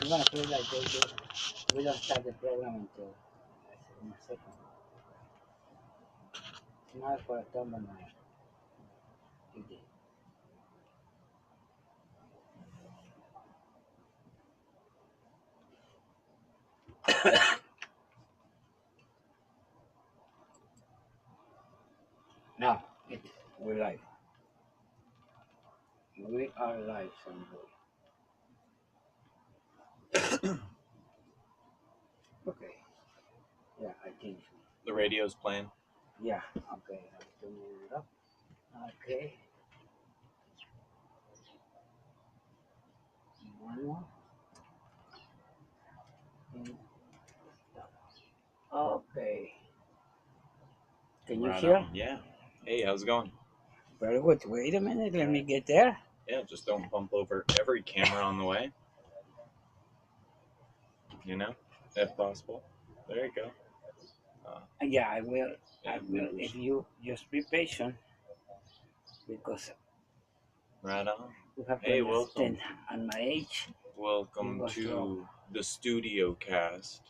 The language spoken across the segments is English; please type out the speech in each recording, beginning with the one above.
We're gonna play like they do. We don't start the program until in a second. Smile for a Tom and I. You did. Now, we're live. We are live, somebody. Okay. Yeah, I think so. The radio's playing. Yeah, okay. I have to move it up. Okay. One more. And stop. Okay. Can you Right hear? on. Yeah. Hey, how's it going? Very good. Wait a minute. Let me get there. Yeah, just don't bump over every camera on the way. You know, if possible. There you go. Yeah, I will. Yeah, I will. If you just be patient, because right on. you have to Hey, welcome. understand at my age. Welcome It was slow. to the Studio Cast.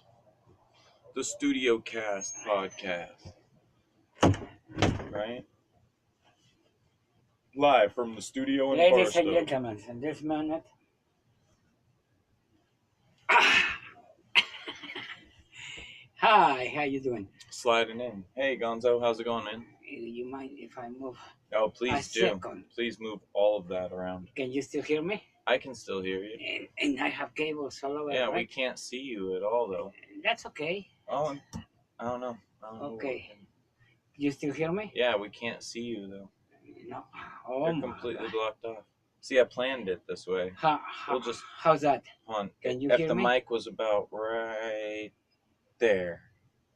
The Studio Cast podcast. Right? Live from the studio in Ladies and Barstow. gentlemen, in this minute. Hi, how you doing? Sliding in. Hey, Gonzo, how's it going, man? You mind if I move Oh, a please do. second? Please move all of that around. Can you still hear me? I can still hear you. And I have cables all over. Yeah, right? we can't see you at all, though. That's okay. Oh, I don't know. Okay. You still hear me? Yeah, we can't see you, though. No. Oh You're my completely God. blocked off. See, I planned it this way. How's that? Can you if hear the me? mic was about right there,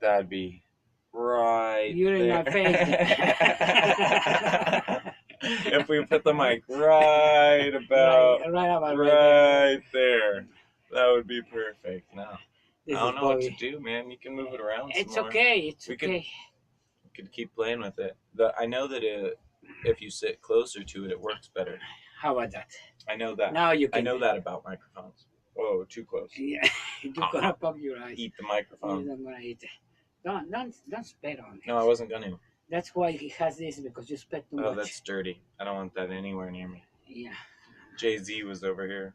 that'd be right You're in there. my face. If we put the mic right about right there, that would be perfect. No, I don't know what to do, man. You can move it around. It's some more. okay. It's We okay. could keep playing with it. I know that if you sit closer to it, it works better. How about that? I know that. Now you can. I know that about microphones. Oh, too close. Yeah, you're gonna pop your eyes. Eat the microphone. You're gonna eat it. Don't spit on it. No, I wasn't gonna. That's why he has this, because you spit too much. Oh, that's dirty. I don't want that anywhere near me. Yeah. Jay-Z was over here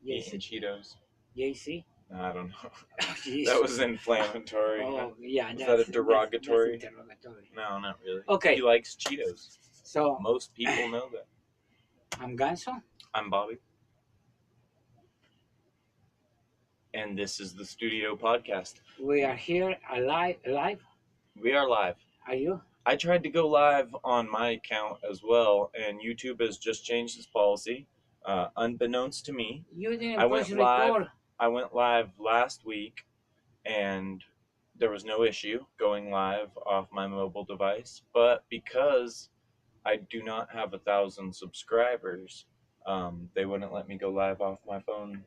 Yes. eating Cheetos. JC? No, I don't know. Oh, That was inflammatory. Oh, yeah. Is that a derogatory? That's interrogatory. No, not really. Okay. He likes Cheetos. So Most people know that. I'm Ganso. I'm Bobby. And this is the Studio Podcast. We are here live. We are live. Are you? I tried to go live on my account as well, and YouTube has just changed its policy, unbeknownst to me. You didn't I push went live. record. I went live last week, and there was no issue going live off my mobile device. But because I do not have 1,000 subscribers, they wouldn't let me go live off my phone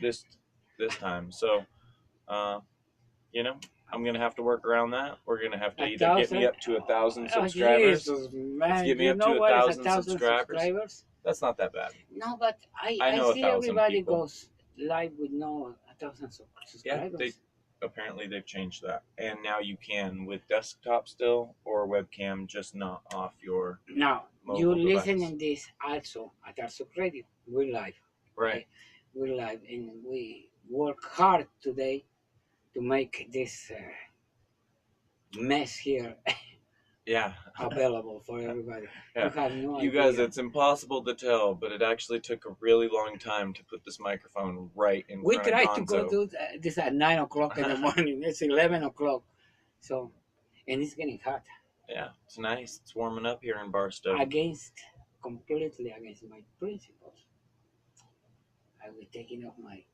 this time. So, I'm gonna have to work around that. We're gonna have to either get me up to 1,000 subscribers. Oh, Jesus, man. Let's get me up to 1,000 subscribers. That's not that bad. No, but I know see 1,000 everybody people. goes live with no 1,000 subscribers. Yeah, apparently they've changed that, and now you can with desktop still or webcam, just not off your Now mobile you device. listening this also at Arsuk Radio. We're live. Right. Okay? We're live, and we work hard today to make this mess here Yeah. available for everybody. Yeah. You have no You guys, idea. it's impossible to tell, but it actually took a really long time to put this microphone right in We front of tried to go Gonzo. do this at 9 o'clock in the morning. It's 11 o'clock. So, and it's getting hot. Yeah, it's nice. It's warming up here in Barstow. Completely against my principles. I will taking off my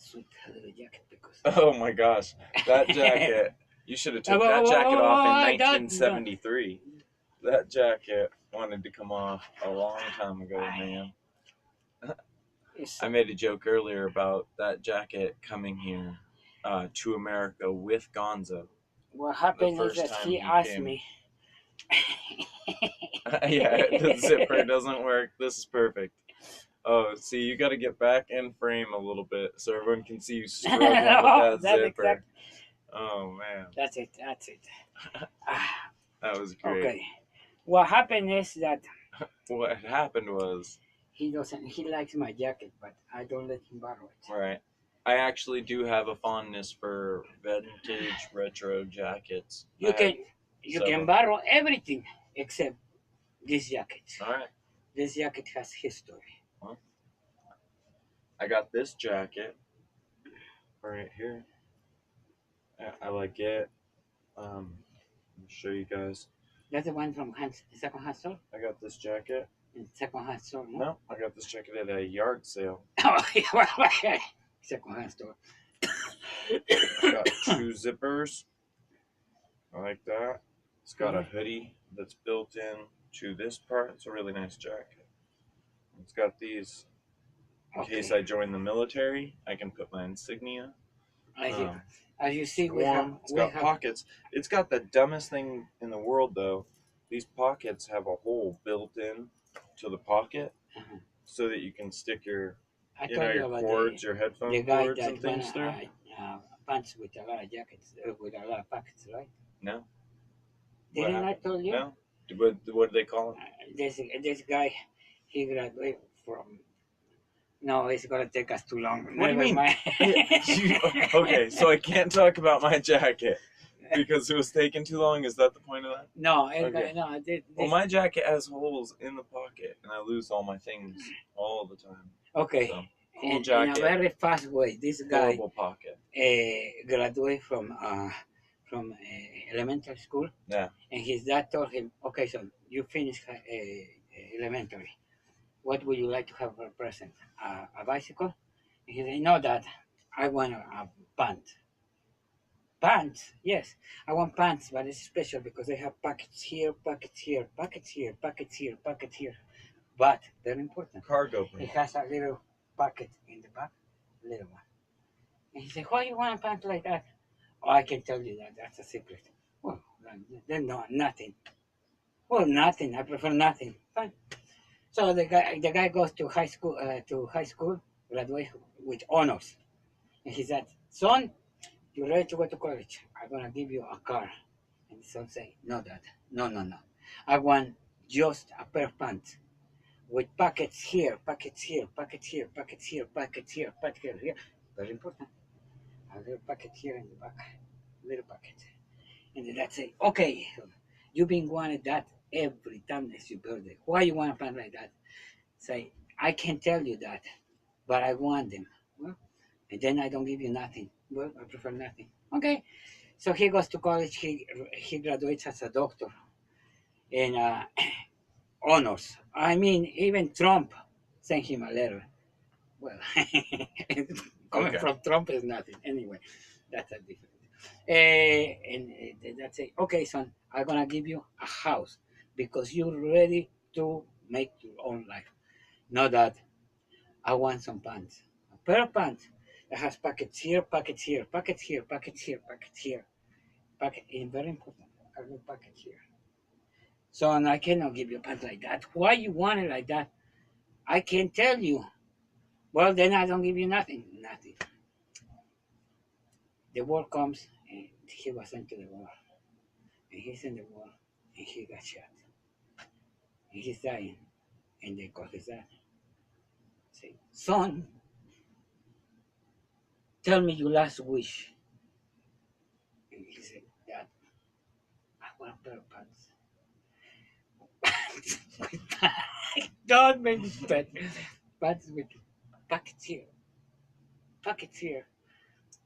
sweet leather jacket because. Oh my gosh, that jacket! You should have took that jacket off in 1973. That jacket wanted to come off a long time ago, man. I made a joke earlier about that jacket coming here to America with Gonzo. What happened is that he asked me. Yeah, the zipper doesn't work. This is perfect. Oh, see, you got to get back in frame a little bit so everyone can see you struggling with No, that that's zipper. exact. Oh man, That's it. Ah, that was great. okay. What happened is that What had happened was, he doesn't. He likes my jacket, but I don't let him borrow it. right, I actually do have a fondness for vintage retro jackets. You I have you several. can borrow everything except this jacket. All right. This jacket has history. Well, I got this jacket right here. I like it. Let me show you guys. That's the one from second hand store. I got this jacket. In second hand store, no? No, I got this jacket at a yard sale. Oh, yeah, second hand store. I got two zippers. I like that. It's got a hoodie that's built in to this part. It's a really nice jacket. It's got these in case I join the military. I can put my insignia. As you see, we warm. have It's got pockets. It's got the dumbest thing in the world, though. These pockets have a hole built in to the pocket, so that you can stick your, your cords, your headphone cords, and things through. Pants with a lot of jackets, with a lot of pockets, right? No. Didn't I tell you? No. What do they call him? This guy, he graduated from. No, it's gonna take us too long. What do you mean? Okay, so I can't talk about my jacket because it was taking too long. Is that the point of that? No, Okay. no. Well, my jacket has holes in the pocket, and I lose all my things all the time. Okay. So, cool in jacket. a very fast way, this guy Horrible pocket. graduated from elementary school. Yeah. And his dad told him, "Okay, son, you finished elementary. What would you like to have for a present? A bicycle?" And he said, "No, Dad. I want a pant." Pants, yes. I want pants, but it's special because they have pockets here, pockets here, pockets here, pockets here, pockets here. But very important. Cargo It pants. has a little pocket in the back, little one. And he said, "Why you want a pant like that?" "Oh, I can tell you that. That's a secret." "Well, then no, nothing." "Well, nothing. I prefer nothing." Fine. So the guy goes to high school, graduate with honors, and he said, "Son, you ready to go to college? I'm gonna give you a car." And the son say, "No, Dad, no. I want just a pair of pants with pockets here, pockets here, pockets here, pockets here, pockets here, pockets here." Very important. A little pocket here in the back, little pocket. And the dad say, "Okay, you've been wanting that every time it's your birthday. Why you want a pant like that?" Say, "I can tell you that, but I want them." "Well, and then I don't give you nothing." "Well, I prefer nothing." Okay. So he goes to college. He graduates as a doctor in honors. I mean, even Trump sent him a letter. Well, coming from Trump is nothing. Anyway, that's a different. And that's it. "Okay, son, I'm gonna give you a house because you're ready to make your own life." "No, Dad, I want some pants. A pair of pants that has pockets here, pockets here, pockets here, pockets here, pockets here. Pocket is very important. A little pocket here." "Son, I cannot give you a pants like that." "Why you want it like that?" "I can tell you." "Well, then I don't give you nothing." Nothing. The war comes and he was sent to the war. And he's in the war and he got shot. And he's dying. And they call his dad. Say, "Son, tell me your last wish." And he said, "Dad, I want a pair of pants." Don't make me sweat. Pants with pockets here, pockets here,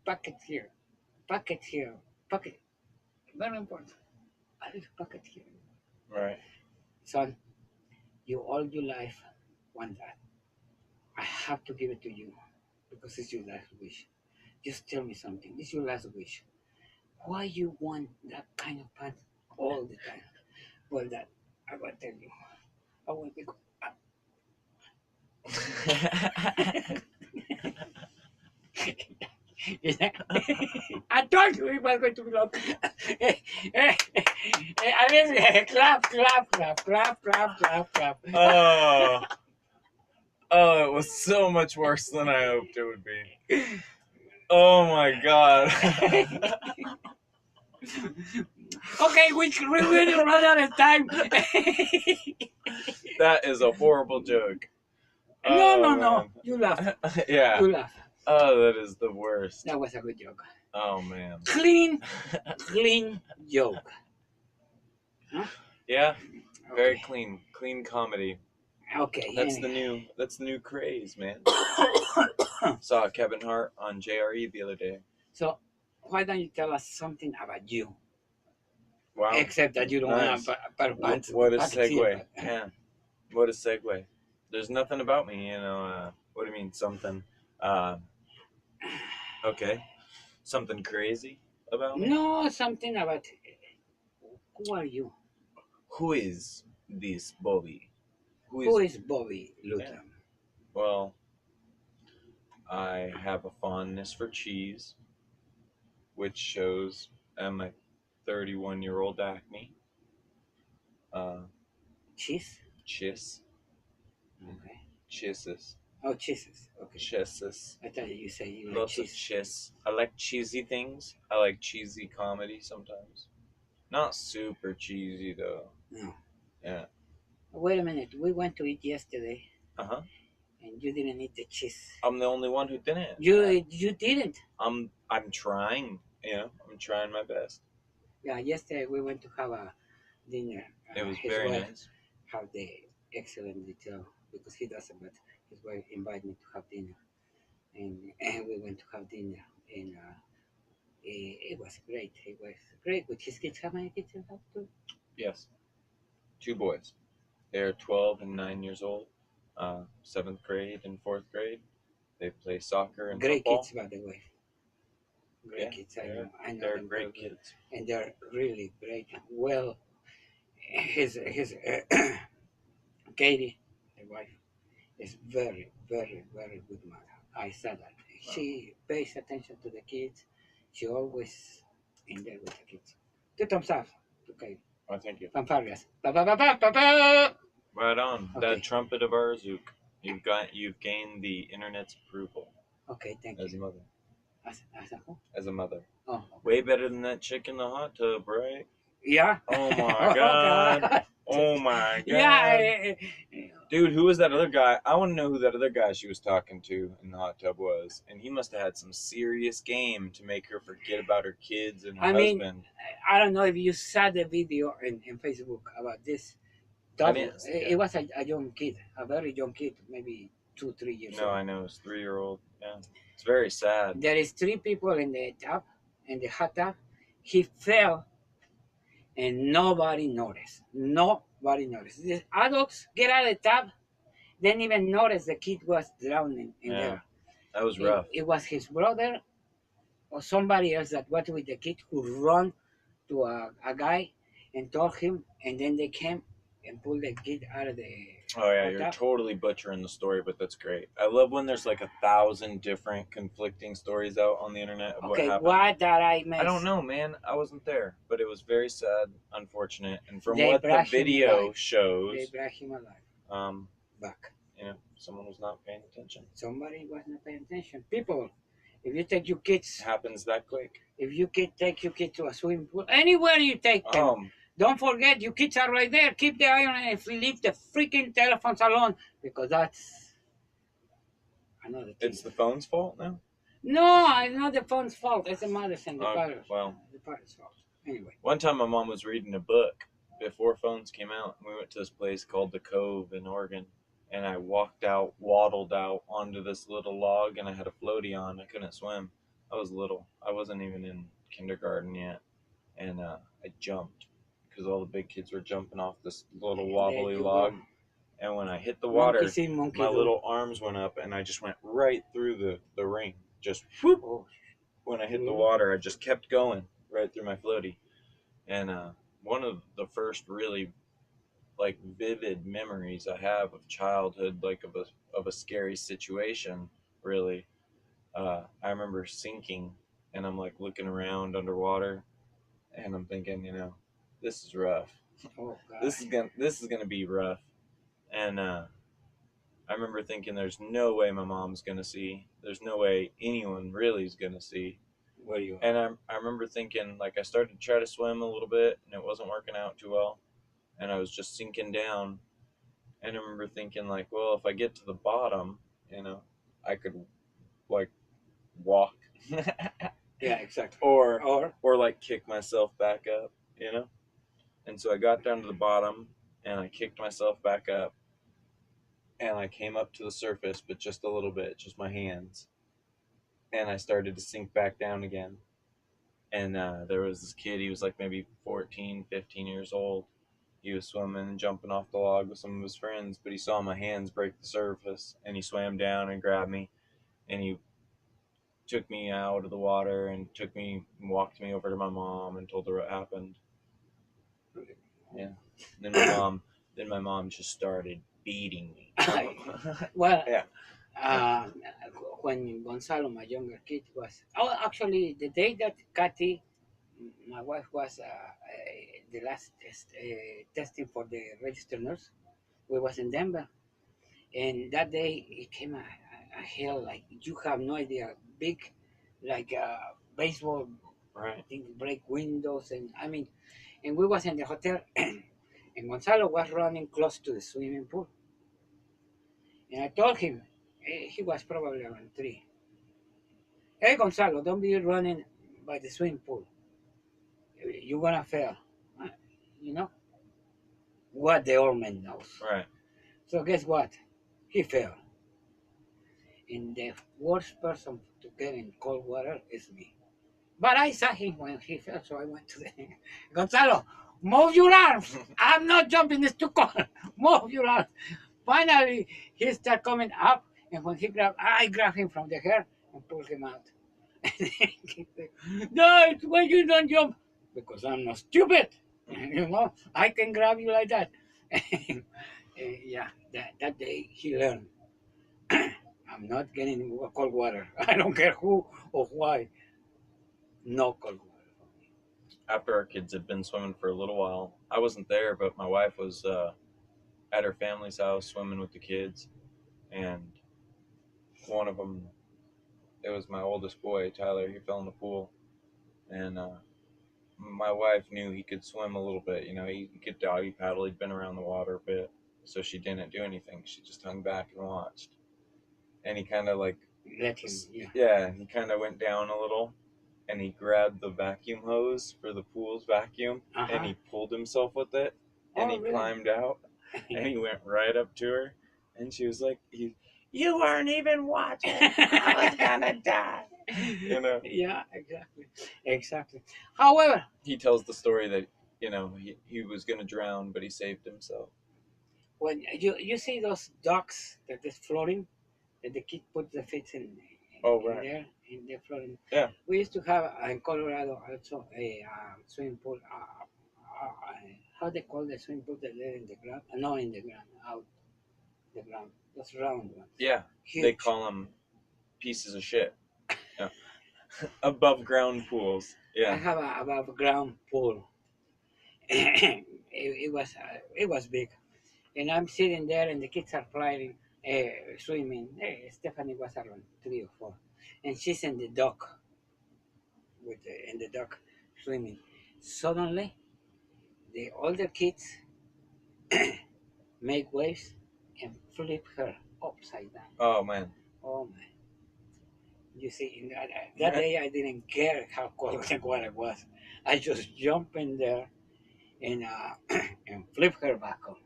pockets here, pockets here, pocket. Very important. A little pocket here. Right. "Son, you all your life want that. I have to give it to you because it's your last wish. Just tell me something. It's your last wish. Why you want that kind of pants all the time?" "Well, Dad, I will tell you. I want to go." I told you it was going to be long. I mean, clap, clap, clap, clap, clap, clap, clap. Oh. Oh, it was so much worse than I hoped it would be. Oh my god. Okay, we really run out of time. That is a horrible joke. No. Man. You laugh. Yeah. You laugh. Oh, that is the worst. That was a good joke. Oh man. Clean joke. Huh? Yeah. Very Okay. clean comedy. Okay. That's the new craze, man. Saw Kevin Hart on JRE the other day. So, why don't you tell us something about you? Wow. Except that you don't Nice. want pants. What a segue. Yeah. What a segue. There's nothing about me, what do you mean, something? Okay. Something crazy about me? No, something about who are you? Who is this Bobby? Who is Bobby Luton? Yeah. Well, I have a fondness for cheese, which shows in my 31-year-old acne. Cheese? Chiss. Okay. Chisses. Oh, cheeses. Okay. Chisses. I thought you say you like Lots cheese. of chiss. I like cheesy things. I like cheesy comedy sometimes. Not super cheesy though. No. Yeah. Wait a minute. We went to eat yesterday, Uh-huh. and you didn't eat the cheese. I'm the only one who didn't. You didn't. I'm trying, I'm trying my best. Yeah. Yesterday we went to have a dinner. It was His very wife nice. have the excellent detail because he doesn't, but his wife invited me to have dinner, and we went to have dinner, and it was great. It was great with his kids. How many kids you have? Two. Yes. 2 boys. They're 12 and 9 years old. 7th grade and 4th grade. They play soccer and Great football. kids, by the way. Great Yeah, kids. I know they're them great very well. kids. And they're really great. Well, his Katie, the wife, is very good mother. I said that. She pays attention to the kids. She always in there with the kids. 2 thumbs up. Okay. Oh, thank you. Fanfarias. Ba, ba, ba, ba, ba, ba. Right on. Okay. That trumpet of Arzook. You've gained the internet's approval Okay, thank as a you. mother. As a who? As a mother. Oh, okay. Way better than that chick in the hot tub, right? Yeah. Oh my god. Oh my god. Yeah. Dude, who was that other guy? I want to know who that other guy she was talking to in the hot tub was. And he must have had some serious game to make her forget about her kids and her husband. I don't know if you saw the video in Facebook about this. It was a young kid, a very young kid, maybe 2-3 years old. No, I know. It's 3-year-old. Yeah. It's very sad. There is 3 people in the hot tub. He fell and nobody noticed. Nobody noticed. The adults get out of the tub, didn't even notice the kid was drowning in there. That was rough. It was his brother or somebody else that was with the kid who ran to a guy and told him, and then they came and pulled the kid out of the. Oh yeah, you're totally butchering the story, but that's great. I love when there's like 1,000 different conflicting stories out on the internet of what happened. What did I miss? I don't know, man. I wasn't there, but it was very sad, unfortunate, and from what the video shows, they brought him alive. Back. Someone was not paying attention. Somebody wasn't paying attention. People, if you take your kids, it happens that quick. If you take your kid to a swimming pool, anywhere you take them, don't forget your kids are right there. Keep the eye on it. If you leave the freaking telephones alone, because that's another thing. It's the phone's fault now? No, it's not the phone's fault. It's the mother's and the father's. Well, the father's fault. Anyway. One time my mom was reading a book before phones came out. We went to this place called The Cove in Oregon. And I waddled out onto this little log, and I had a floaty on. I couldn't swim. I was little. I wasn't even in kindergarten yet. And I jumped because all the big kids were jumping off this little wobbly log. And when I hit the water, my little arms went up, and I just went right through the ring. Just whoop. Oh. When I hit the water, I just kept going right through my floaty. And one of the first really vivid memories I have of childhood, of a scary situation, really. I remember sinking, and I'm looking around underwater, and I'm thinking, this is rough. Oh, God. This is gonna be rough, and I remember thinking, there's no way my mom's gonna see. There's no way anyone really is gonna see. Where you are. And I remember thinking, like, I started to try to swim a little bit, and it wasn't working out too well, and I was just sinking down. And I remember thinking, like, well, if I get to the bottom, I could, like, walk. Yeah, exactly. Or like kick myself back up, And so I got down to the bottom, and I kicked myself back up, and I came up to the surface, but just a little bit, just my hands, and I started to sink back down again. And there was this kid, he was like maybe 14, 15 years old. He was swimming and jumping off the log with some of his friends, but he saw my hands break the surface, and he swam down and grabbed me, and he took me out of the water and walked me over to my mom and told her what happened. Yeah. Then my mom just started beating me. Well, yeah. When Gonzalo, my younger kid, was actually the day that Kathy, my wife, was the last testing for the registered nurse, we was in Denver, and that day it came a hail like you have no idea, big, like baseball. Right. Thing break windows, and I mean, and we was in the hotel, and Gonzalo was running close to the swimming pool, and I told him, he was probably around 3. Hey, Gonzalo, don't be running by the swimming pool. You're gonna fail. Uh, You know what the old man knows. Right. So guess what? He fell. And the worst person to get in cold water is me. But I saw him when he fell, so I went to the Gonzalo, move your arms. I'm not jumping, it's too cold. Move your arms. Finally, he started coming up, and when I grabbed him from the hair and pulled him out. No, it's when you don't jump. Because I'm not stupid. I can grab you like that. Yeah, that day he learned. I'm not getting cold water. I don't care who or why. No cold water for me. After our kids had been swimming for a little while, I wasn't there, but my wife was at her family's house swimming with the kids, and one of them, it was my oldest boy, Tyler. He fell in the pool, and my wife knew he could swim a little bit. He could doggy paddle. He'd been around the water a bit, so she didn't do anything. She just hung back and watched. And he kind of like Let him, he kind of went down a little, and he grabbed the vacuum hose for the pool's vacuum, and he pulled himself with it, and he climbed out, and he went right up to her, and she was like, "You weren't even watching. I was gonna die." Yeah, exactly. However, he tells the story that he was gonna drown, but he saved himself. when you see those ducks that is floating, that the kid put the feet in Right. there in the floating. Yeah. We used to have in Colorado also a swimming pool. How they call the swimming pool that they're in the ground? No, in the ground, out the ground. Those round ones. Yeah. Huge. They call them pieces of shit. Yeah. Above ground pools. Yeah. I have a above ground pool. it was big, and I'm sitting there, and the kids are playing, swimming. Stephanie was around 3 or 4, and she's in the dock in the dock swimming. Suddenly, the older kids make waves and flip her upside down. Oh man. Oh man! You see, in that day I didn't care how cold the water was. I just jumped in there and and flip her back on.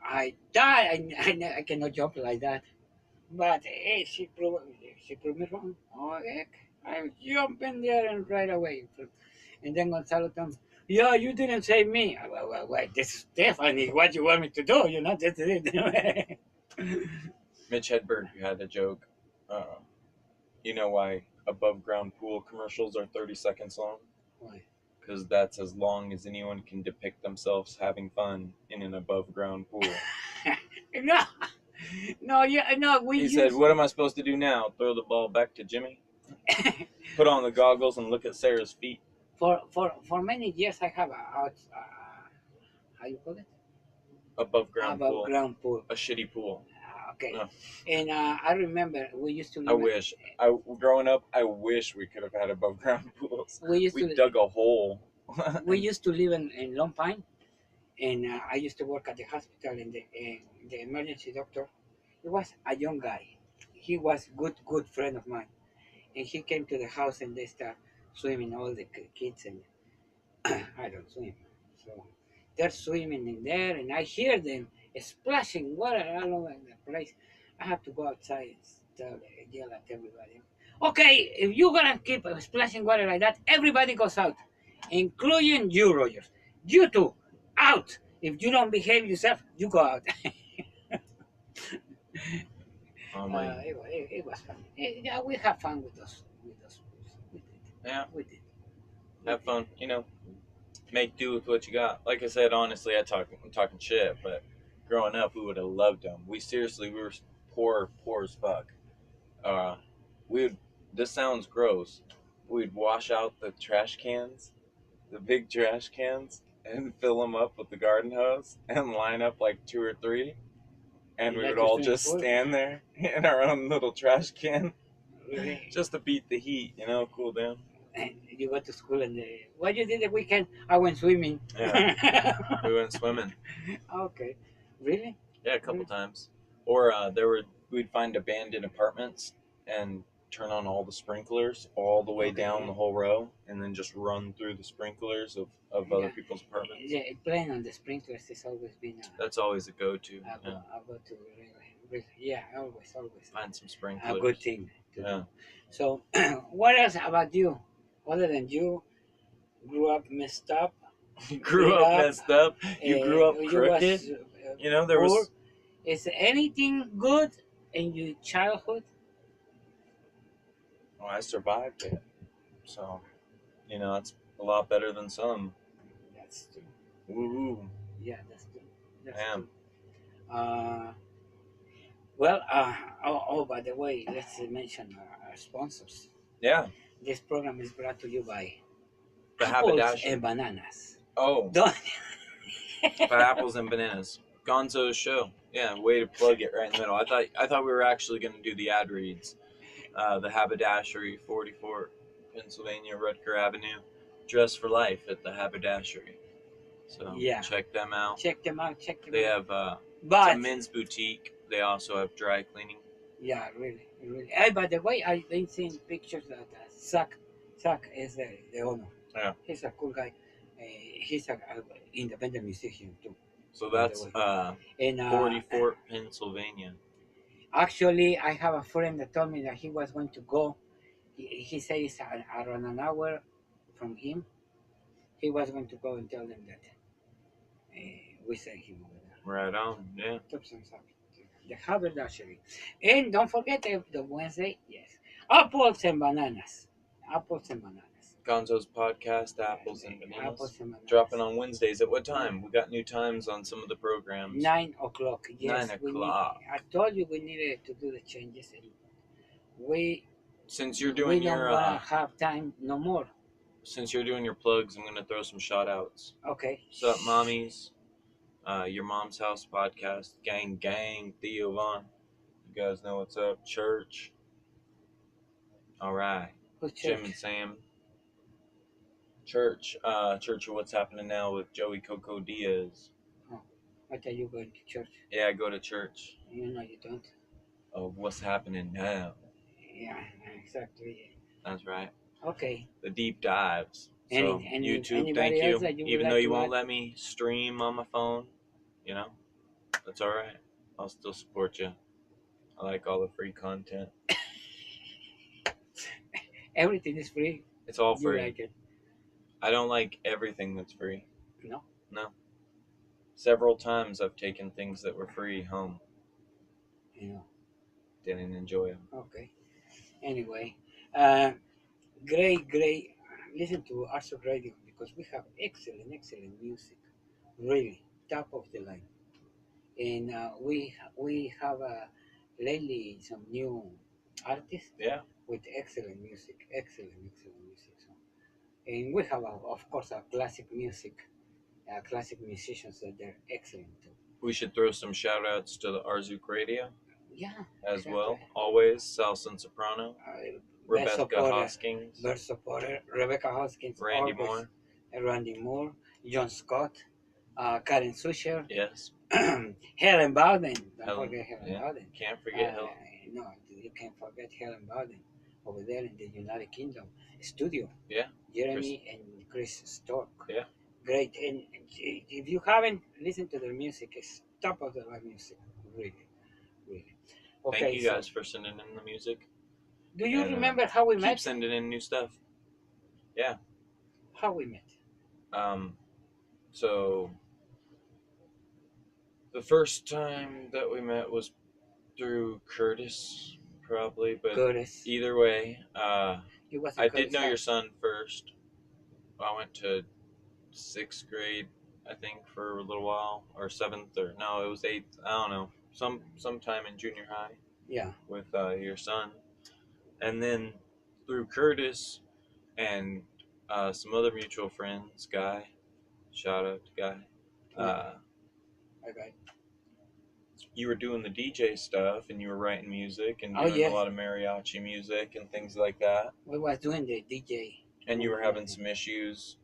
I died. I cannot jump like that. But hey, she proved me wrong. Oh heck, I jumped in there and right away. And then Gonzalo told me, "Yeah, you didn't save me." Wait, this is Stephanie. What you want me to do? This is it. Mitch Hedberg had a joke. You know why above ground pool commercials are 30 seconds long? Why? Because that's as long as anyone can depict themselves having fun in an above ground pool. No. He said, "What am I supposed to do now? Throw the ball back to Jimmy? Put on the goggles and look at Sarah's feet?" For many years I have how you call it? Above ground Above ground pool. A shitty pool. Okay. No. And I remember we used to I live. wish. Growing up, I wish we could have had above ground pools. We used We to dug a hole. we used to live in Long Pine, and I used to work at the hospital. And the emergency doctor, he was a young guy. He was good friend of mine, and he came to the house and they start swimming all the kids and I don't swim, so they're swimming in there, and I hear them splashing water all over the place. I have to go outside and yell at everybody. Okay, if you're gonna keep splashing water like that, everybody goes out, including you, Rogers. You too, out. If you don't behave yourself, you go out. Oh my. It was fun. Yeah, we have fun with those. We did. Yeah. We did. Have fun. Make do with what you got. Like I said, honestly, I'm talking shit, but growing up, we would have loved them. We were poor as fuck. We would. This sounds gross. We'd wash out the trash cans, the big trash cans, and fill them up with the garden hose, and line up like 2 or 3, and You we like would to all swim just pool? stand there in our own little trash can, Really? just to beat the heat. Cool down. You go to school and what you did the weekend? I went swimming. Yeah, we went swimming. Okay, really? Yeah, a couple times. Or we'd find abandoned apartments and turn on all the sprinklers all the way Okay, down yeah. the whole row, and then just run through the sprinklers of other Yeah. people's apartments. Yeah, playing on the sprinklers has always been That's always a go-to. a go to really, yeah, always Find some a sprinklers. good thing to Yeah. do. So, what else about you? Other than you grew up messed up, You grew beat up messed up. You grew up you crooked. was There poor. was. Is there anything good in your childhood? Oh, I survived it. So, it's a lot better than some. That's true. Woo-hoo. Yeah, that's true. That's Damn. true. Well, by the way, let's mention our sponsors. Yeah. This program is brought to you by The Apples Haberdasher. and Bananas. Oh. Don't. By Apples and Bananas. Gonzo's show. Yeah, way to plug it right in the middle. I thought we were actually going to do the ad reads. The Haberdashery, 44 Pennsylvania, Rutger Avenue. Dress for life at the Haberdashery. So Yeah. check them out. Check them out. They out. have it's But a men's boutique. They also have dry cleaning. yeah, really. Hey, by the way, I've been seeing pictures that Zach is the owner. Yeah. He's a cool guy. He's a independent musician too. So that's in 44 Pennsylvania. Actually, I have a friend that told me that he was going to go. He said it's around an hour from him. He was going to go and tell them that we sent him over there. Right on, yeah. The haberdashery. And don't forget the Wednesday, yes. Apples and bananas. Apples and bananas. Gonzo's podcast, Apples and Bananas. Apples and bananas. Dropping on Wednesdays. At what time? We got new times on some of the programs. 9 o'clock. Yes, 9 o'clock. I told you we needed to do the changes. Since you're doing we don't your want to have time no more. Since you're doing your plugs, I'm gonna throw some shout outs. Okay. What's up, mommies? Your Mom's House podcast, gang, Theo Vaughn. You guys know what's up. Church. All right. Who's Jim and Sam. Church of What's Happening Now with Joey Coco Diaz. I thought you going to church. Yeah, I go to church. You know you don't. Of What's Happening Now. Yeah, exactly. That's right. Okay. The deep dives. So YouTube, thank you. Even though you won't let me stream on my phone, that's all right. I'll still support you. I like all the free content. Everything is free. It's all free. You like it. I don't like everything that's free. No? No. Several times I've taken things that were free home. Yeah. Didn't enjoy them. Okay. Anyway, great. Listen to Arts Radio because we have excellent music. Really, top of the line. And we have lately some new artists. Yeah. With excellent music. So, and we have, of course, classic music, classic musicians that they're excellent too. We should throw some shout outs to the Arzook Radio. Yeah. as Exactly. well. Always Salsa and Soprano. Best Rebecca supporter, Hoskins. best supporter, Rebecca Hoskins, Randy always, Moore. Randy Moore, John Scott, Karen Susher, Yes. Helen Bowden. Don't Helen, forget Helen yeah. Bowden. Can't forget Helen. No, you can't forget Helen Bowden over there in the United Kingdom studio. Yeah. Jeremy and Chris Stork. Yeah. Great. And if you haven't listened to their music, it's top of the line music. Really, really. Okay, Thank you guys for sending in the music. Do you and, remember how we Keep met? sending in new stuff. Yeah. How we met? So the first time that we met was through Curtis, probably, but Curtis. either way, It was I Curtis did know your house. son first. I went to 6th grade, I think, for a little while, or 7th, or no, it was 8th. I don't know, sometime in junior high. Yeah. With your son, and then through Curtis and some other mutual friends, Guy. Shout out to Guy. Okay. You were doing the DJ stuff, and you were writing music and Oh, doing yes. a lot of mariachi music and things like that. We was doing the DJ. And you were having some issues.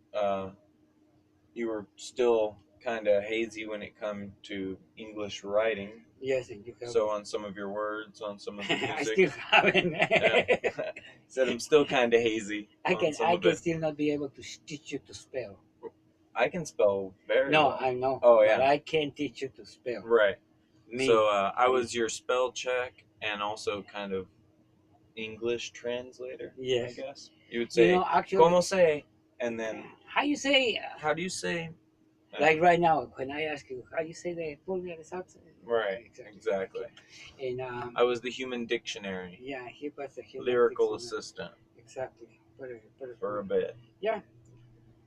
You were still kind of hazy when it come to English writing. Yes, and you have. So on some of your words, on some of the music, I still haven't. yeah. Said I'm still kind of hazy. I can it. still not be able to teach you to spell. I can spell very No, well. I know. Oh, yeah. But I can't teach you to spell. Right. Me. So I was your spell check and also kind of English translator. Yes. I guess you would say actually, "como se," and then how you say? How do you say? Like right now, when I ask you, how you say the pulgar results? Right. Exactly. And I was the human dictionary. Yeah, he was the human lyrical dictionary. assistant. Exactly. For a bit. Yeah.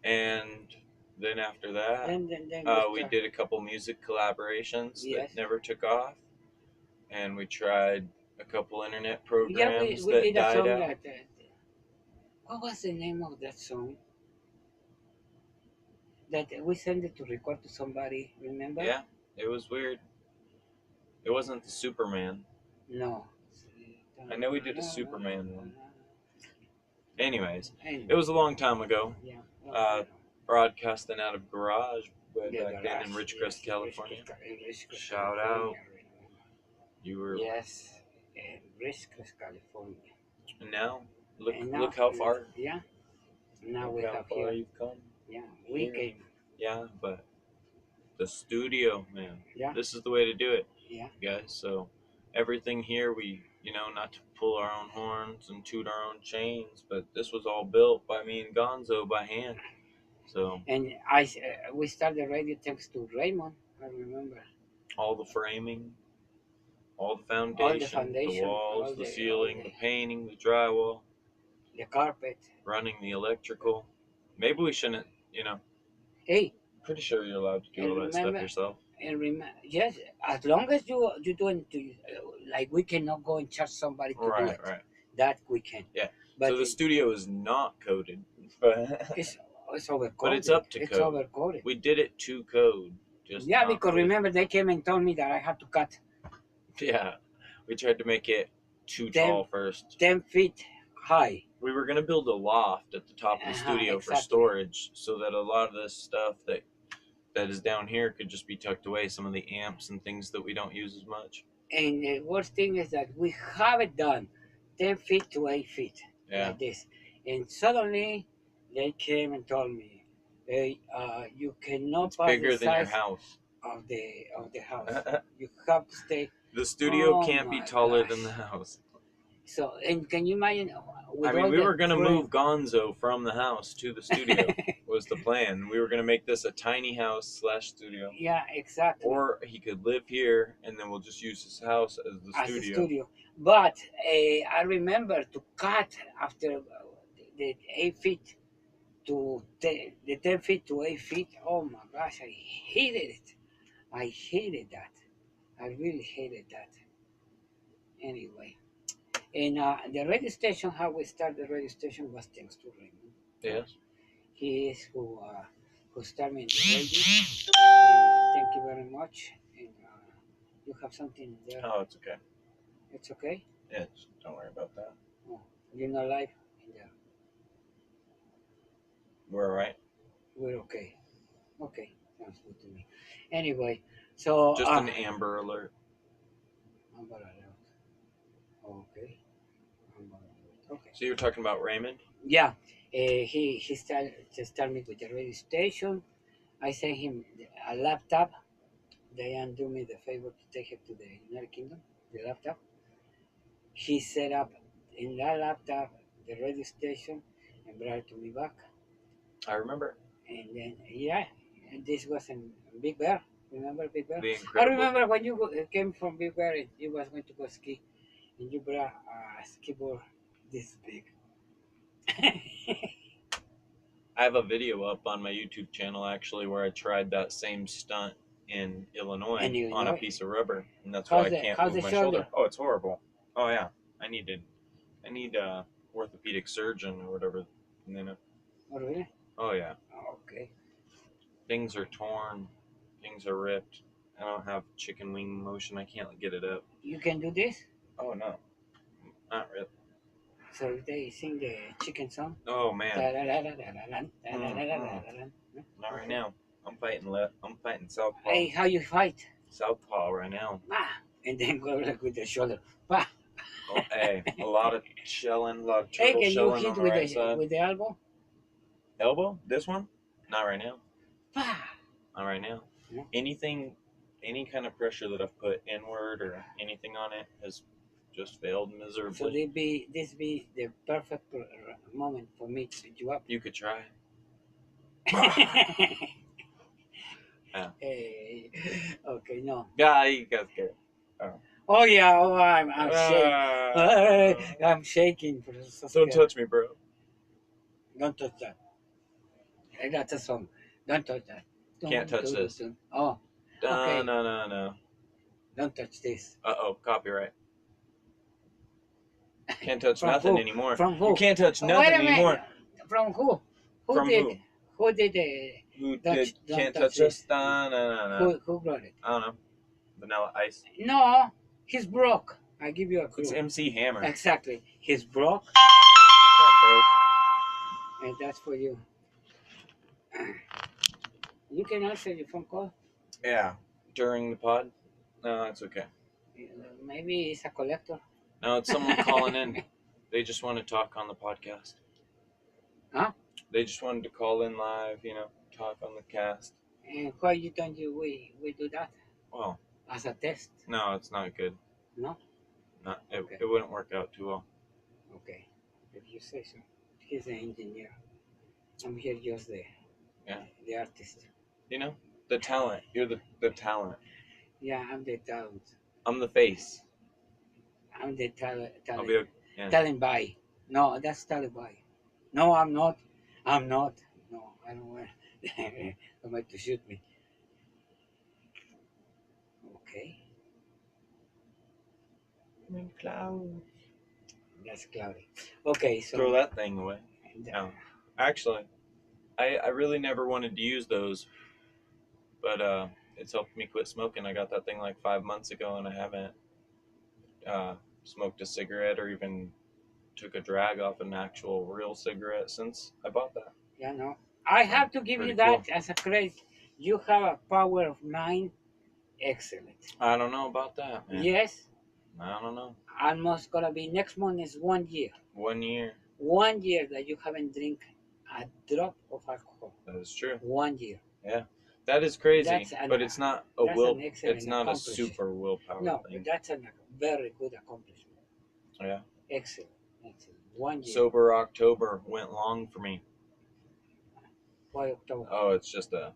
And then after that, then we did a couple music collaborations Yes. that never took off, and we tried a couple internet programs Yeah, we that did a died song out. that. What was the name of that song? That we sent it to record to somebody. Remember? Yeah, it was weird. It wasn't the Superman. No. I know we did a Superman one. Anyways, Anyway. it was a long time ago. Yeah. Broadcasting out of Garage, way Yeah, back then in Ridgecrest, California. Shout out. You were. Yes, in Ridgecrest, California. And now, look now, look how far. Yeah. Now look we how have far here. you've come. Yeah, we Here. came. Yeah, but the studio, man. Yeah. This is the way to do it. Yeah. Guys, so everything here, we, not to pull our own horns and toot our own chains, but this was all built by me and Gonzo by hand. So. And we started the radio thanks to Raymond. I remember. All the framing, all the foundation, the walls, the ceiling, the painting, the drywall, the carpet, running the electrical. Maybe we shouldn't, Hey. Pretty sure you're allowed to do all that stuff yourself. And yes, as long as you doing to like we cannot go and charge somebody to do it. Right. That we can. Yeah. But so the studio is not coded, but it's overcoded. But it's up to code. It's overcoded. We did it to code. Just because remember they came and told me that I had to cut. Yeah, we tried to make it too tall first. 10 feet high. We were gonna build a loft at the top of the studio for storage, so that a lot of this stuff that is down here could just be tucked away. Some of the amps and things that we don't use as much. And the worst thing is that we have it done 10 feet to 8 feet. Yeah. Like this. And suddenly they came and told me, hey, you cannot pass bigger the than your size house. Of the house. You have to stay. The studio can't be taller than the house. So, and can you imagine? We were going to move Gonzo from the house to the studio, was the plan. We were going to make this a tiny house / studio. Yeah, exactly. Or he could live here, and then we'll just use his house as the studio. But I remember to cut after the 8 feet to the 10 feet to 8 feet. Oh my gosh, I hated it. I hated that. I really hated that. Anyway. And the radio station, how we started the radio station was thanks to Raymond. Yes. He is who started me in the radio. And thank you very much. And you have something there. Oh, it's okay. It's okay? Yeah, don't worry about that. Oh, you're not live? Yeah, We're all right. we're okay. Okay, sounds good to me. Anyway, so Just an Amber Alert. Amber Alert. Okay. Amber Alert. Okay. So you were talking about Raymond? Yeah, he started me with the radio station. I sent him a laptop. Diane do me the favor to take it to the United Kingdom, the laptop. He set up in that laptop the radio station and brought it to me back. I remember. And then, yeah, and this was in Big Bear. Remember Big Bear? The I Incredible. remember when you came from Big Bear and you was going to go ski, and you brought a ski board this big. I have a video up on my YouTube channel actually where I tried that same stunt in Illinois, on a piece of rubber, and that's why I can't move my shoulder. Oh, it's horrible. Oh yeah, I need a orthopedic surgeon or whatever. And then, Oh, really? oh yeah, Okay. things are torn, things are ripped. I don't have chicken wing motion. I can't get it up. You can do this? Oh no, not really. So they sing the chicken song. Oh man, not right now. I'm fighting southpaw. Hey, how you fight? Southpaw right now. Ah, and then go like with the shoulder. Bah. Oh, hey, a lot of shelling, a lot of Hey, turtle can you shelling hit on the with right the side. with the elbow? Elbow? This one? Not right now. Bah. Not right now. Yeah. Anything, any kind of pressure that I've put inward or anything on it has just failed So miserably. this be the perfect moment for me to beat you up. You could try. Yeah. Hey, okay, no. Yeah, you guys get it. Oh yeah, oh I'm shaking. I'm shaking. So Don't scared. touch me, bro. Don't touch that. That's a song. Don't touch that. Can't touch this. Oh, okay. No. Don't touch this. Uh-oh, copyright. Can't touch From nothing who? anymore. From who? You can't touch Wait nothing a minute. anymore. From who? From did? who? Who did the? Who Don't- did don't can't touch touch this. us? No. Who brought it? I don't know. Vanilla Ice. No, he's broke. I give you a clue. It's MC Hammer. Exactly. He's broke, It's not broke. and that's for you. You can answer your phone call. Yeah. During the pod? No, it's okay. Maybe it's a collector. No, it's someone calling in. They just want to talk on the podcast. Huh? They just wanted to call in live, talk on the cast. And why you don't we do that Well, as a test? no, it's not good. No? Okay. It wouldn't work out too well. Okay. If you say so. He's an engineer. I'm here just the artist. The talent. You're the talent. Yeah, I'm the talent. I'm the face. I'm the talent. I'll be yeah. Talent by. No, that's talent by. No, I'm not. I'm not. No, I don't want somebody to shoot me. Okay. Cloud. That's cloudy. Okay, so Throw that thing away. and, No. Actually, I really never wanted to use those, but it's helped me quit smoking. I got that thing like 5 months ago, and I haven't smoked a cigarette or even took a drag off an actual real cigarette since I bought that. yeah, no. I have to give you Pretty that as a credit. You have a power of mind. Excellent. I don't know about that, man. Yes. I don't know. Almost gonna be next month is 1 year. 1 year. 1 year that you haven't drink a drop of alcohol. That is true. 1 year. That is crazy, That's an- but it's not a that's will. an excellent It's not a accomplishment. super willpower No, thing. that's a very good accomplishment. Yeah. Excellent. 1 year. Sober October went long for me. Why October? Oh, it's just a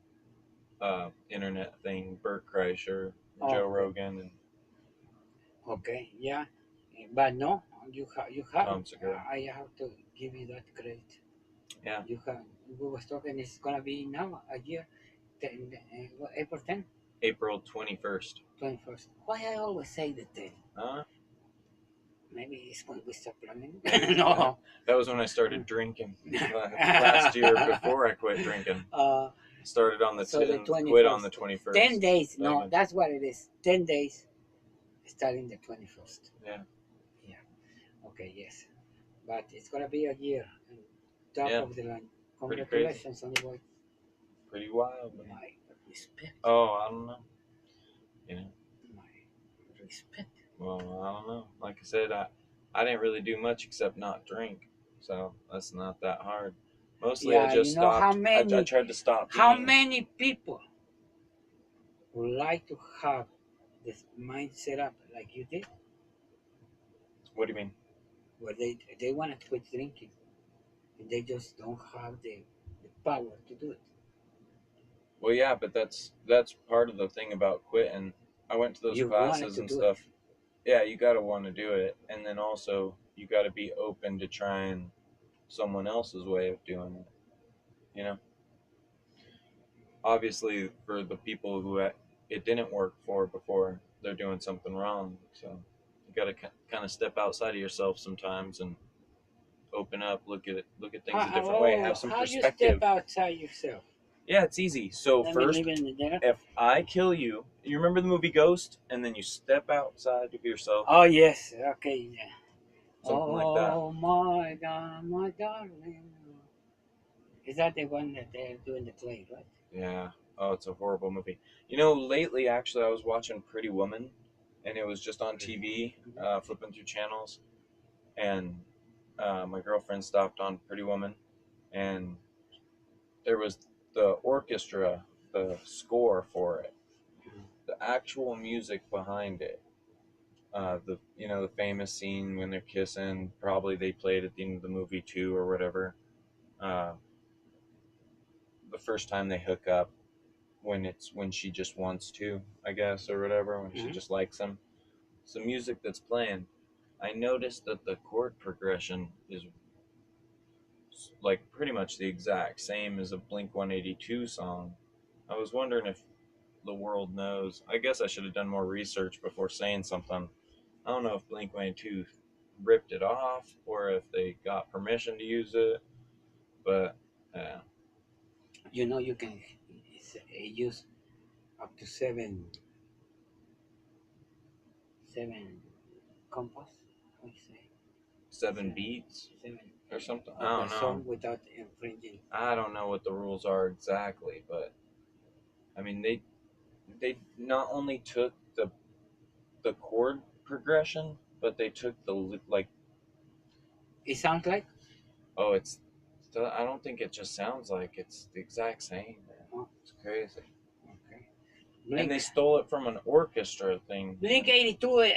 internet thing. Bert Kreischer, Oh, Joe okay. Rogan, and Okay, yeah, but no, you have. Tom Segura. I have to give you that credit. Yeah. You have. We was talking. It's gonna be now a year. April 10, April 21st. 21st. Why I always say the 10? Huh? Maybe it's when we stop running. No. That was when I started drinking last year before I quit drinking. Started on the So the 10th, quit on 21st. the 21st. 10 days. No, Seven. that's what it is. 10 days. starting the 21st. Yeah. Yeah. Okay. Yes. But it's gonna be a year. And top Yeah. of the line. Pretty crazy. Congratulations, Sonny boy. Pretty wild. Man. My respect. Oh, I don't know. You know. My respect. Well, I don't know. Like I said, I didn't really do much except not drink, so that's not that hard. Mostly, I Yeah, just you know how stopped. I many tried to stop how being. many people would like to have this mindset up like you did, What do you mean? where they want to quit drinking and they just don't have the power to do it. Well, yeah, but that's part of the thing about quitting. I went to those You wanted classes to and do it. stuff. Yeah, you gotta want to do it, and then also you gotta be open to trying someone else's way of doing it. You know, obviously for the people who it didn't work for before, they're doing something wrong. So you gotta kind of step outside of yourself sometimes and open up, look at things a different way, have some How you perspective. step outside yourself? Yeah, it's easy. So Let me first, leave it in there. if I kill you, you remember the movie Ghost, and then you step outside of yourself, Oh yes, okay, yeah. something like that. Oh my God, my darling. Is that the one that they're doing the play, right? Yeah. Oh, it's a horrible movie. You know, lately actually I was watching Pretty Woman, and it was just on TV, flipping through channels, and my girlfriend stopped on Pretty Woman, and there was the orchestra, the score for it, the actual music behind it. The the famous scene when they're kissing, probably they played at the end of the movie too or whatever. Uh, the first time they hook up, when she just wants to, I guess, or whatever, when she Mm-hmm. just likes him. It's the music that's playing. I noticed that the chord progression is like pretty much the exact same as a Blink 182 song. I was wondering if the world knows. I guess I should have done more research before saying something. I don't know if Blink 182 ripped it off or if they got permission to use it, but yeah. You know you can use up to seven compass. How you say? 7 beats Seven or something. I of the don't know. song without infringing. I don't know what the rules are exactly, but I mean they not only took the chord progression, but they took the like. It sounds like. Oh, I don't think it just sounds like it's the exact same. Man. Oh, It's crazy. okay. And they Blink. stole it from an orchestra thing. Blink 82.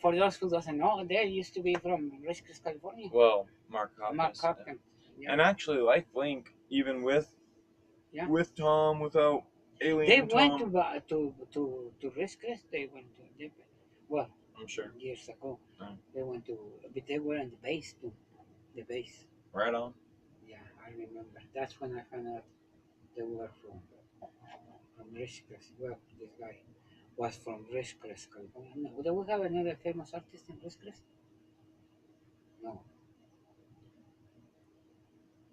For those who doesn't know, they used to be from Riscos, California. Well, Mark Mark Hoppus. Hopkins. Yeah. And actually, like Blink, even Yeah. with Tom, without They Alien went Tom, to Riscos. They went to well I'm sure. years ago. Oh, They went to, but they were in the base too. The base. right on. Yeah, I remember. That's when I found out they were from Riscos. Well, this guy was from Riscos, California. No, do we have another famous artist in Riscos? No,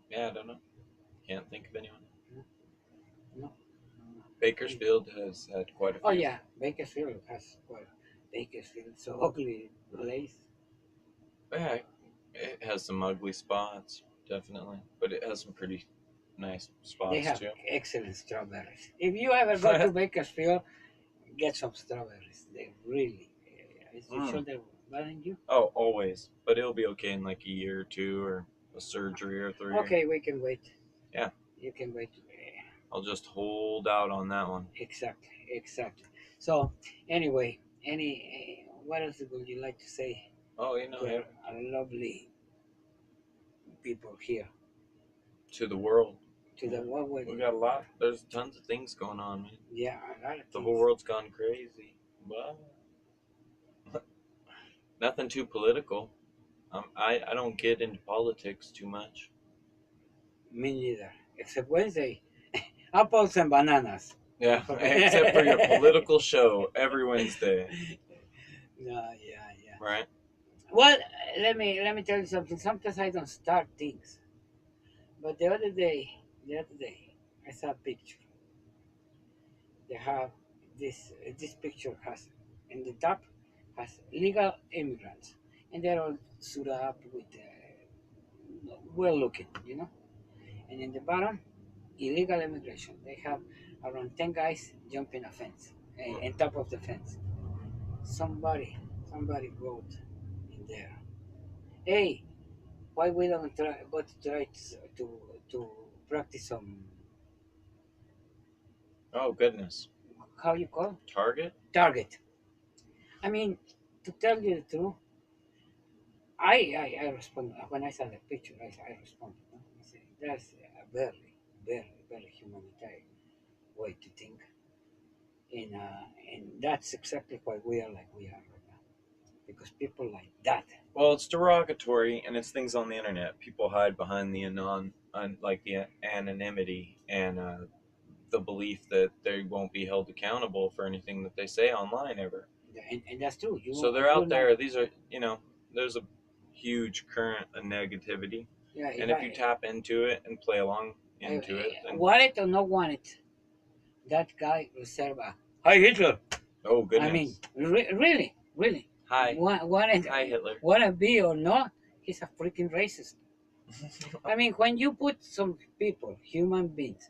Yeah, I don't know. Can't think of anyone. no, no. Bakersfield has had quite a Oh few. yeah, Bakersfield has well, Bakersfield so ugly place. Yeah, it has some ugly spots, definitely, but it has some pretty nice They spots have too. excellent strawberries. If you ever go to Bakersfield, get some strawberries. They really. Is you sure Mm. they're bothering you? Oh, always, but it'll be okay in like a year or two, or a surgery or three. Okay, we can wait. Yeah, You can wait. I'll just hold out on that one. Exactly, exactly. So, anyway, any what else would you like to say Oh, to yeah, our lovely people here? to the world. To the what would We got a lot. There's tons of things going on, man. yeah, a lot of The whole things. world's gone crazy. But nothing too political. I don't get into politics too much. Me neither. Except Wednesday, apples and bananas. Yeah, except for your political show every Wednesday, No, yeah, yeah. right? Well, let me tell you something. Sometimes I don't start things, but the other day, I saw a picture. They have this picture has in the top. has legal immigrants, and they're all suited up with well looking, And in the bottom, illegal immigration. They have around 10 guys jumping a fence, on top of the fence. Somebody, somebody wrote in there, hey, why we don't go to try to practice some, Oh goodness. how you call Target? target. I mean, to tell you the truth, I respond when I saw the picture. I responded. No? I say that's a very humanitarian way to think, and that's exactly why we are like we are right now, because people like that. Well, it's derogatory, and it's things on the internet. People hide behind the like the anonymity and the belief that they won't be held accountable for anything that they say online ever. Yeah, and that's true. So they're out there. These are, there's a huge current of negativity, Yeah, and if you tap into it and play along into it, then want it or not want it, that guy Reserva. Hi Hitler. oh goodness. I mean, really. Hi. Want Hi Hitler. Want to be or not? He's a freaking racist. I mean, when you put some people, human beings,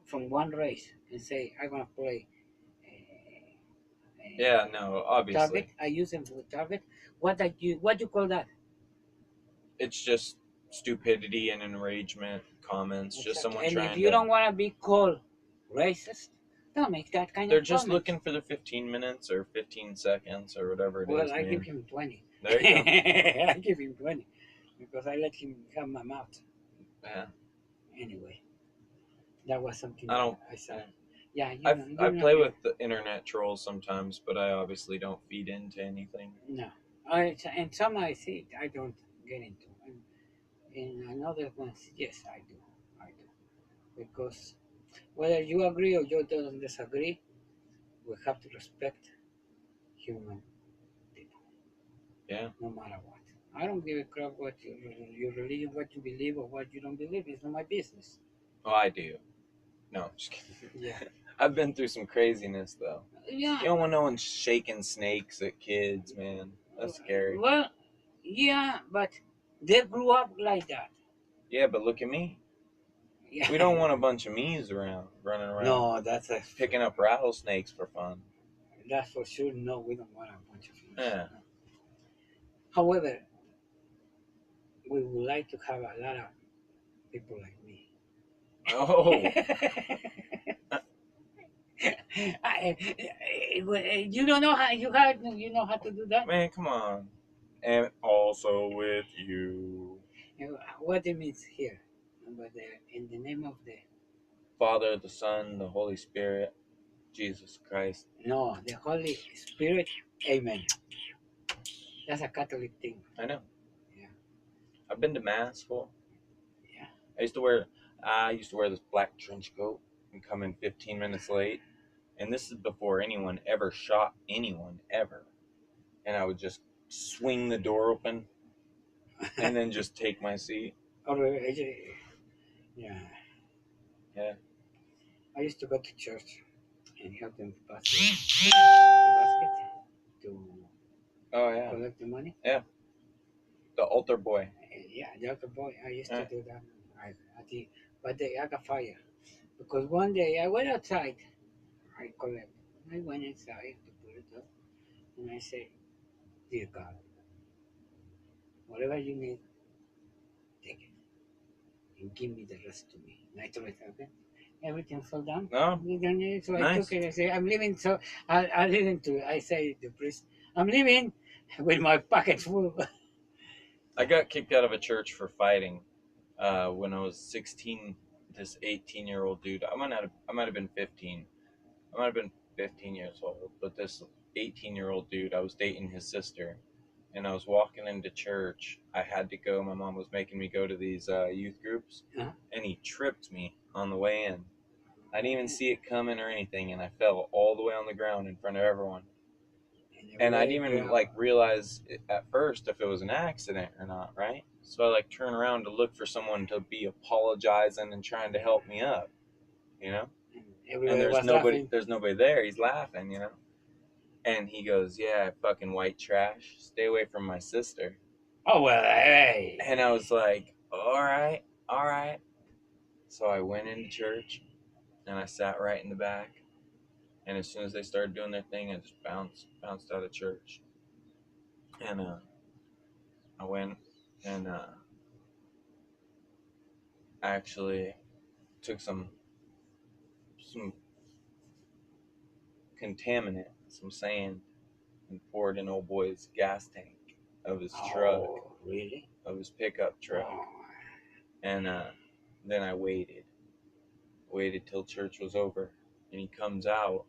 from one race, and say, "I'm gonna play," Yeah, no, obviously. Target. I use them for target. What you call that? It's just stupidity and enragement comments. Exactly. Just someone and trying. And if you don't want to be called racist, don't make that kind They're of. They're just comments. Looking for the 15 minutes or 15 seconds or whatever it is. Well, I give him 20. There you go. I give him 20 because I let him have my mouth. Yeah. Anyway, that was something I saw. Yeah, I play with the internet trolls sometimes, but I obviously don't feed into anything. No, and some I see I don't get into, and in another ones, yes, I do, because whether you agree or you don't disagree, we have to respect human people. Yeah. No matter what. I don't give a crap what your religion, what you believe, or what you don't believe. It's not my business. Oh, I do. No, I'm just kidding. Yeah. I've been through some craziness though. Yeah. You don't want no one shaking snakes at kids, man. That's scary. Well, yeah, but they grew up like that. Yeah, but look at me. Yeah. We don't want a bunch of me's running around. No, that's picking up rattlesnakes for fun. That's for sure. No, we don't want a bunch of me's. Yeah. However, we would like to have a lot of people like me. Oh. You don't know how you know how to do that? Man, come on. And also with you. What it means here, but in the name of the Father, the Son, the Holy Spirit, Jesus Christ. No, the Holy Spirit. Amen. That's a Catholic thing. I know. Yeah. I've been to Mass. Well. Yeah. I used to wear this black trench coat and come in 15 minutes late. And this is before anyone ever shot anyone ever. And I would just swing the door open and then just take my seat. Yeah. Yeah. I used to go to church and help them pass the basket to collect the money. Yeah. The altar boy. Yeah, the altar boy. I used to do that. But I got fired because one day I went outside. I collected. I went inside to put it up, and I said, "Dear God, whatever you need, take it, and give me the rest to me." And I told it, okay, everything fell down. No. So Nice. I took it. I said, "I'm leaving." So I leaving to. I say to the priest, "I'm leaving with my pockets full." I got kicked out of a church for fighting when I was 16. This 18-year-old dude. I might have been 15. I might have been 15 years old, but this 18-year-old dude, I was dating his sister, and I was walking into church. I had to go. My mom was making me go to these youth groups, and he tripped me on the way in. I didn't even see it coming or anything, and I fell all the way on the ground in front of everyone. And I didn't even realize at first if it was an accident or not, right? So I turn around to look for someone to be apologizing and trying to help me up, And there's nobody there. He's laughing, And he goes, yeah, fucking white trash. Stay away from my sister. Oh, well, hey. And I was like, all right, all right. So I went into church and I sat right in the back. And as soon as they started doing their thing, I just bounced out of church. And I went and actually took some contaminant, some sand, and poured in old boy's gas tank of his truck, really? of his pickup truck. Oh. And then I waited till church was over, and he comes out.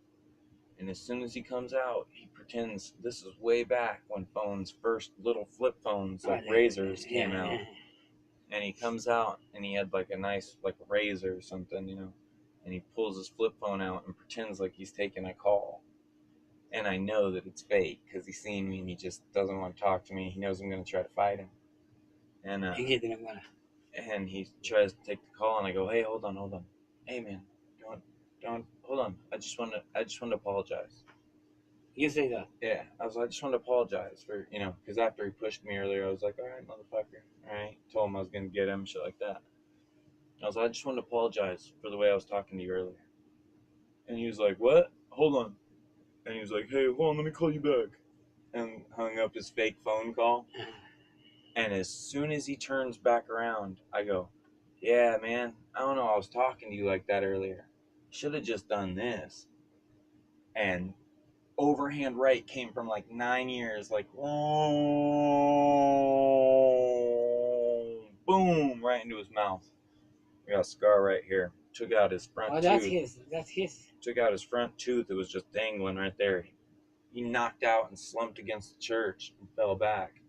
And as soon as he comes out, he pretends this is way back when phones, first little flip phones, like razors, came out. And he comes out, and he had like a nice like razor or something, you know. And he pulls his flip phone out and pretends like he's taking a call. And I know that it's fake because he's seen me and he just doesn't want to talk to me. He knows I'm going to try to fight him. And and he tries to take the call, and I go, hey, hold on. Hey, man, don't, hold on. I just want to apologize. You say that? Yeah, I just want to apologize for, you know, because after he pushed me earlier, I was like, all right, motherfucker, all right. Told him I was going to get him, shit like that. I just want to apologize for the way I was talking to you earlier. And he was like, what? Hold on. And he was like, hey, hold on, let me call you back. And hung up his fake phone call. And as soon as he turns back around, I go, yeah, man, I don't know, I was talking to you like that earlier. Should have just done this. And overhand right came from like 9 years, like, boom, right into his mouth. I got a scar right here. Took out his front tooth. That's his. Took out his front tooth. It was just dangling right there. He knocked out and slumped against the church and fell back.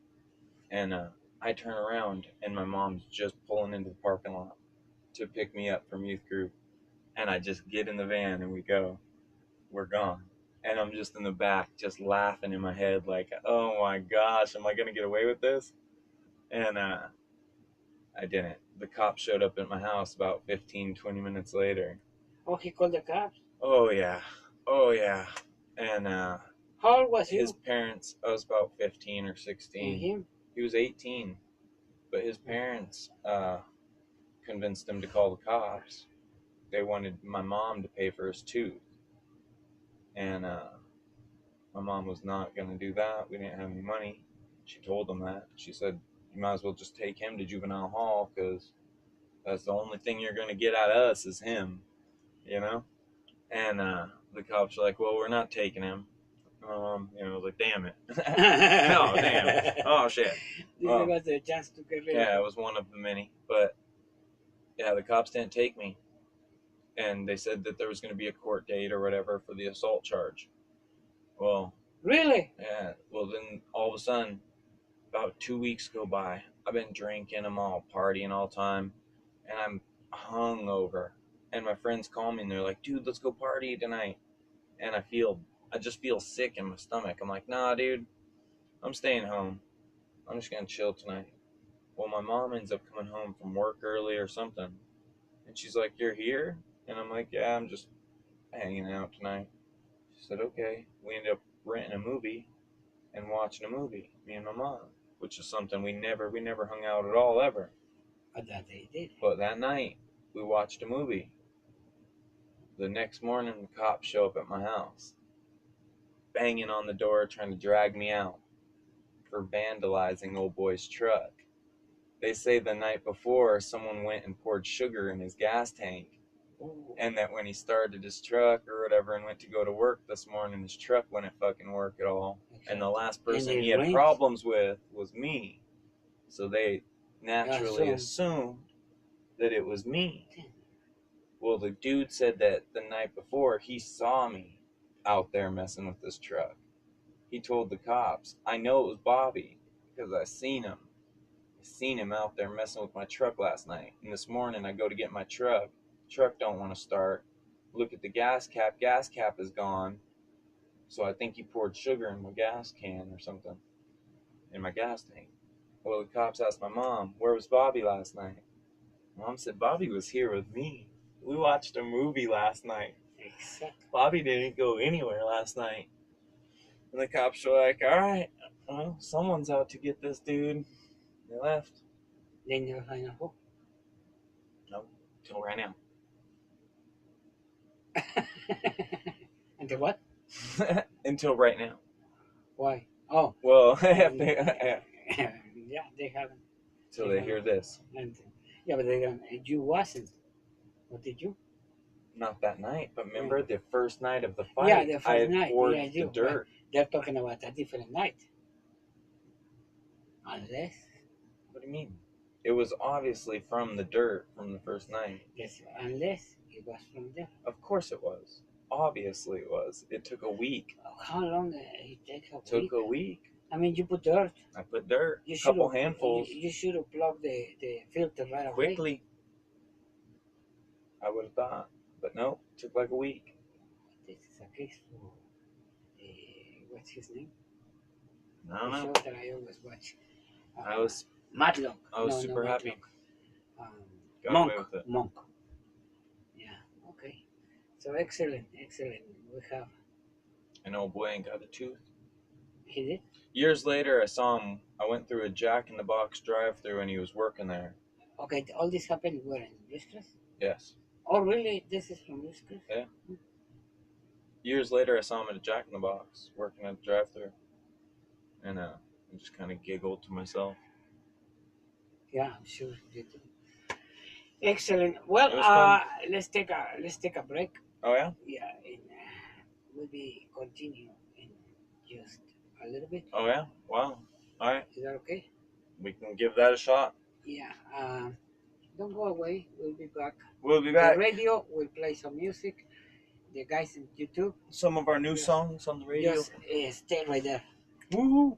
And I turn around, and my mom's just pulling into the parking lot to pick me up from youth group. And I just get in the van, and we go. We're gone. And I'm just in the back, just laughing in my head, like, oh my gosh, am I going to get away with this? And I didn't. The cops showed up at my house about 15, 20 minutes later. Oh, he called the cops? Oh, yeah. And how old was he? His parents, I was about 15 or 16. And him? He was 18. But his parents convinced him to call the cops. They wanted my mom to pay for his tooth. And my mom was not going to do that. We didn't have any money. She told them that. She said, you might as well just take him to juvenile hall because that's the only thing you're going to get out of us is him, you know? And the cops were like, well, we're not taking him. You know, I was like, damn it. Oh, damn. Oh, shit. This was a chance to get rid of Yeah, it was one of the many. But, yeah, the cops didn't take me. And they said that there was going to be a court date or whatever for the assault charge. Well, really? Yeah. Well, then all of a sudden, about 2 weeks go by. I've been drinking, I'm all partying all the time, and I'm hungover. And my friends call me and they're like, dude, let's go party tonight. And I just feel sick in my stomach. I'm like, nah, dude, I'm staying home. I'm just going to chill tonight. Well, my mom ends up coming home from work early or something. And she's like, you're here? And I'm like, yeah, I'm just hanging out tonight. She said, okay. We ended up renting a movie and watching a movie, me and my mom, which is something we never hung out at all ever. But that they did. But that night, we watched a movie. The next morning, the cops show up at my house, banging on the door, trying to drag me out for vandalizing old boy's truck. They say the night before, someone went and poured sugar in his gas tank. Ooh. And that when he started his truck or whatever and went to go to work this morning, his truck wouldn't fucking work at all. Okay. And the last person he had problems with was me. So they naturally assumed that it was me. Well, the dude said that the night before he saw me out there messing with this truck. He told the cops, I know it was Bobby because I seen him. I seen him out there messing with my truck last night. And this morning I go to get my truck. Truck don't want to start. Look at the gas cap is gone. So I think he poured sugar in my gas can or something in my gas tank. Well, the cops asked my mom, where was Bobby last night? Mom said, Bobby was here with me. We watched a movie last night. Exactly. Bobby didn't go anywhere last night. And the cops were like, all right, well, someone's out to get this dude. They left. They never find out who. No, till right now. Until what? Until right now. Why? Oh. Well, yeah, they haven't. Till they hear this. And, yeah, but they don't. You wasn't. What did you? Not that night, but remember the first night of the fight? Yeah, the I first had night. poured Yeah, the dirt. They're talking about a different night. Unless. What do you mean? It was obviously from the dirt from the first night. Yes, unless it was from there. Of course it was. Obviously it was. It took a week. How long did it take a week? Took a week. I mean, you put dirt. I put dirt. You A couple should've- handfuls. You should have plugged the filter right away. Quickly. I would have thought. But no, it took like a week. This is a case for what's his name? I don't The know. show that I always watch. I was Matlock. super happy. Matlock. Got Monk. away with it. Monk. Yeah. Okay. So excellent. We have. And old boy ain't got a tooth. He did. Years later, I saw him. I went through a Jack in the Box drive-through, and he was working there. Okay. All this happened where in Luscres? Yes. Oh, really? This is from Luscres? Yeah. Years later, I saw him at a Jack in the Box working at the drive-through, and I just kind of giggled to myself. Yeah, I'm sure you do. Excellent. Well, It was fun. let's take a break. Oh yeah. Yeah, and we'll be continue in just a little bit. Oh yeah. Wow. All right. Is that okay? We can give that a shot. Yeah. Don't go away. We'll be back. We'll be The back. radio will play some music. The guys in YouTube, Some of our new Yeah. songs on the radio. just stay right there. Woo!